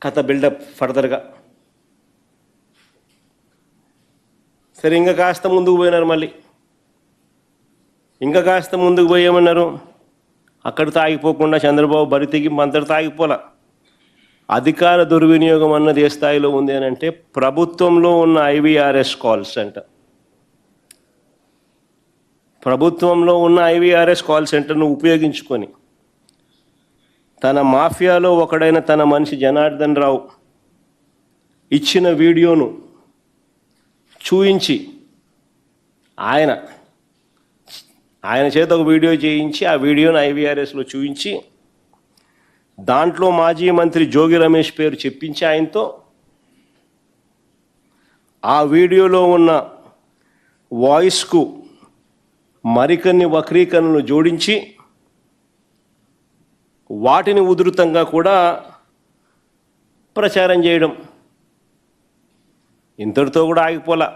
కథ బిల్డప్ ఫర్దర్గా. సరే, ఇంకా కాస్త ముందుకు పోయినారు. మళ్ళీ ఇంకా కాస్త ముందుకు పోయేమన్నారు. అక్కడితో ఆగిపోకుండా చంద్రబాబు బరితికి అంతటితో ఆగిపోలా. అధికార దుర్వినియోగం అన్నది ఏ స్థాయిలో ఉంది అని అంటే, ప్రభుత్వంలో ఉన్న ఐవీఆర్ఎస్ కాల్స్ అంట. ప్రభుత్వంలో ఉన్న ఐవీఆర్ఎస్ కాల్ సెంటర్ను ఉపయోగించుకొని తన మాఫియాలో ఒకడైన తన మనిషి జనార్దన్ రావు ఇచ్చిన వీడియోను చూయించి ఆయన చేత ఒక వీడియో చేయించి ఆ వీడియోను ఐవీఆర్ఎస్లో చూయించి దాంట్లో మాజీ మంత్రి జోగి రమేష్ పేరు చెప్పించి ఆయనతో ఆ వీడియోలో ఉన్న వాయిస్కు మరికొన్ని వక్రీకరణలు జోడించి వాటిని ఉధృతంగా కూడా ప్రచారం చేయడం. ఇంతటితో కూడా ఆగిపోలా.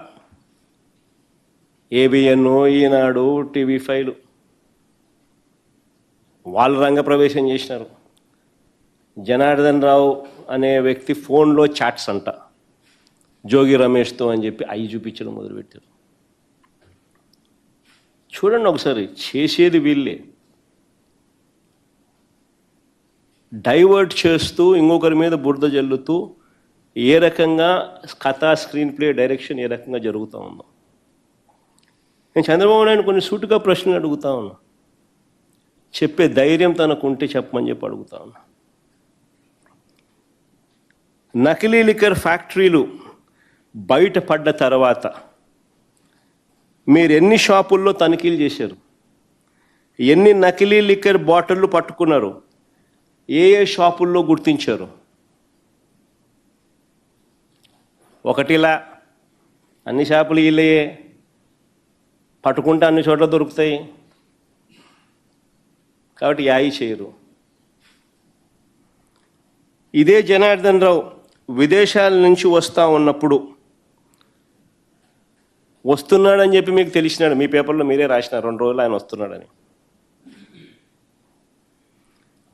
ఏబిఎన్, ఈనాడు, టీవీ5 వాళ్ళు రంగప్రవేశం చేసినారు. జనార్దన్ రావు అనే వ్యక్తి ఫోన్లో చాట్స్ అంట జోగి రమేష్తో అని చెప్పి అవి చూపించడం మొదలుపెట్టారు. చూడండి ఒకసారి, చేసేది వీళ్ళే. డైవర్ట్ చేస్తూ ఇంకొకరి మీద బురద జల్లుతూ ఏ రకంగా కథా స్క్రీన్ ప్లే డైరెక్షన్ ఏ రకంగా జరుగుతూ ఉందో. నేను చంద్రబాబు నాయుడు కొన్ని సూటిగా ప్రశ్నలు అడుగుతా ఉన్నా. చెప్పే ధైర్యం తనకుంటే చెప్పమని చెప్పి అడుగుతా ఉన్నా. నకిలీ లిక్కర్ ఫ్యాక్టరీలు బయటపడ్డ తర్వాత మీరు ఎన్ని షాపుల్లో తనిఖీలు చేశారు? ఎన్ని నకిలీ లిక్కర్ బాటిళ్ళు పట్టుకున్నారు? ఏ ఏ షాపుల్లో గుర్తించారు? ఒకటిలా అన్ని షాపులు వీళ్ళయే, పట్టుకుంటే అన్ని చోట్ల దొరుకుతాయి కాబట్టి యాయి చేయరు. ఇదే జనార్దన్ రావు విదేశాల నుంచి వస్తూ ఉన్నప్పుడు, వస్తున్నాడని చెప్పి మీకు తెలిసినాడు, మీ పేపర్లో మీరే రాసినారు 2 రోజులు ఆయన వస్తున్నాడని.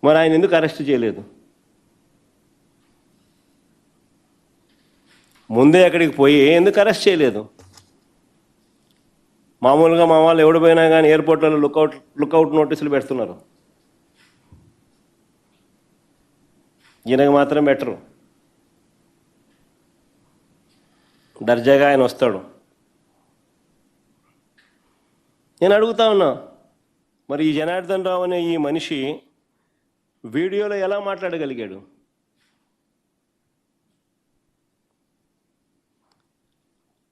మరి ఆయన ఎందుకు అరెస్ట్ చేయలేదు? ముందే అక్కడికి పోయి ఎందుకు అరెస్ట్ చేయలేదు? మామూలుగా మా వాళ్ళు ఎవడు పోయినా కానీ ఎయిర్పోర్ట్లలో లుకౌట్ నోటీసులు పెడుతున్నారు. ఈయనకు మాత్రం బెటరు. దర్జాగా ఆయన వస్తాడు. నేను అడుగుతా ఉన్నా, మరి ఈ జనార్దన్ రావు అనే ఈ మనిషి వీడియోలో ఎలా మాట్లాడగలిగాడు?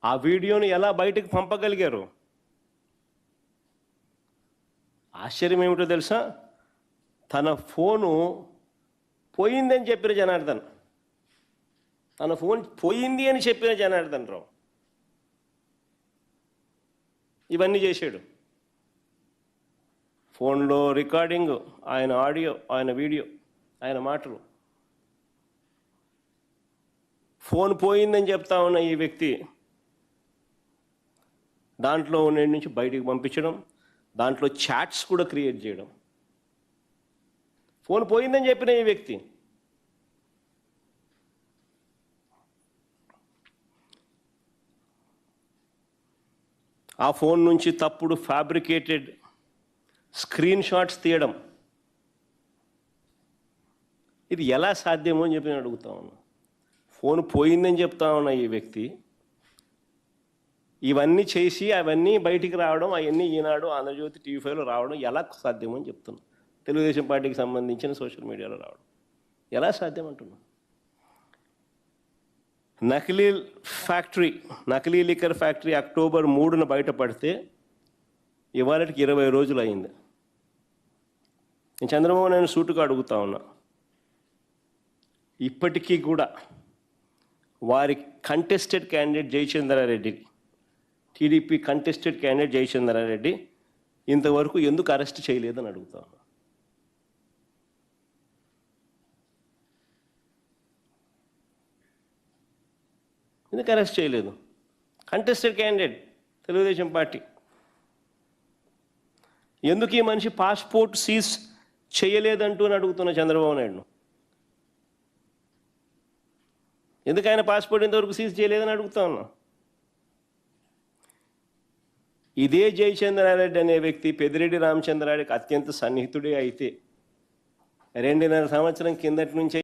ఆ వీడియోని ఎలా బయటకు పంపగలిగారు? ఆశ్చర్యం ఏమిటో తెలుసా? తన ఫోను పోయిందని చెప్పిన జనార్దన్, తన ఫోన్ పోయింది అని చెప్పిన జనార్దన్ రావు ఇవన్నీ చేశాడు. ఫోన్లో రికార్డింగ్, ఆయన ఆడియో, ఆయన వీడియో, ఆయన మాటలు. ఫోన్ పోయిందని చెప్తా ఉన్న ఈ వ్యక్తి దాంట్లో ఉండే నుంచి బయటికి పంపించడం, దాంట్లో చాట్స్ కూడా క్రియేట్ చేయడం. ఫోన్ పోయిందని చెప్పిన ఈ వ్యక్తి ఆ ఫోన్ నుంచి తప్పుడు ఫ్యాబ్రికేటెడ్ స్క్రీన్ షాట్స్ తీయడం, ఇది ఎలా సాధ్యమో అని చెప్పి నేను అడుగుతా ఉన్నా. ఫోన్ పోయిందని చెప్తా ఉన్నా ఈ వ్యక్తి ఇవన్నీ చేసి అవన్నీ బయటికి రావడం, అవన్నీ ఈనాడు, ఆంధ్రజ్యోతి, టీవీ5లో రావడం ఎలా సాధ్యమో అని చెప్తున్నా. తెలుగుదేశం పార్టీకి సంబంధించిన సోషల్ మీడియాలో రావడం ఎలా సాధ్యం అంటున్నా. నకిలీ లిక్కర్ ఫ్యాక్టరీ అక్టోబర్ 3న బయటపడితే ఇవాళకి 20 రోజులు అయింది. నేను చంద్రబాబు నాయుడు సూటుగా అడుగుతా ఉన్నా, ఇప్పటికీ కూడా వారి contested candidate Jayachandra Reddy, TDP contested candidate Jayachandra Reddy ఇంతవరకు ఎందుకు అరెస్ట్ చేయలేదని అడుగుతా ఉన్నా. ఎందుకు అరెస్ట్ చేయలేదు? Contested candidate Telugu Desam party. ఎందుకు ఈ మనిషి పాస్పోర్ట్ సీజ్ చేయలేదంటూ అని అడుగుతున్న చంద్రబాబు నాయుడు. ఎందుకు ఆయన పాస్పోర్ట్ ఇంతవరకు సీజ్ చేయలేదని అడుగుతా ఉన్నా. ఇదే జయచంద్రారెడ్డి అనే వ్యక్తి పెద్దిరెడ్డి రామచంద్రారెడ్డికి అత్యంత సన్నిహితుడే అయితే 2.5 సంవత్సరం కిందటి నుంచే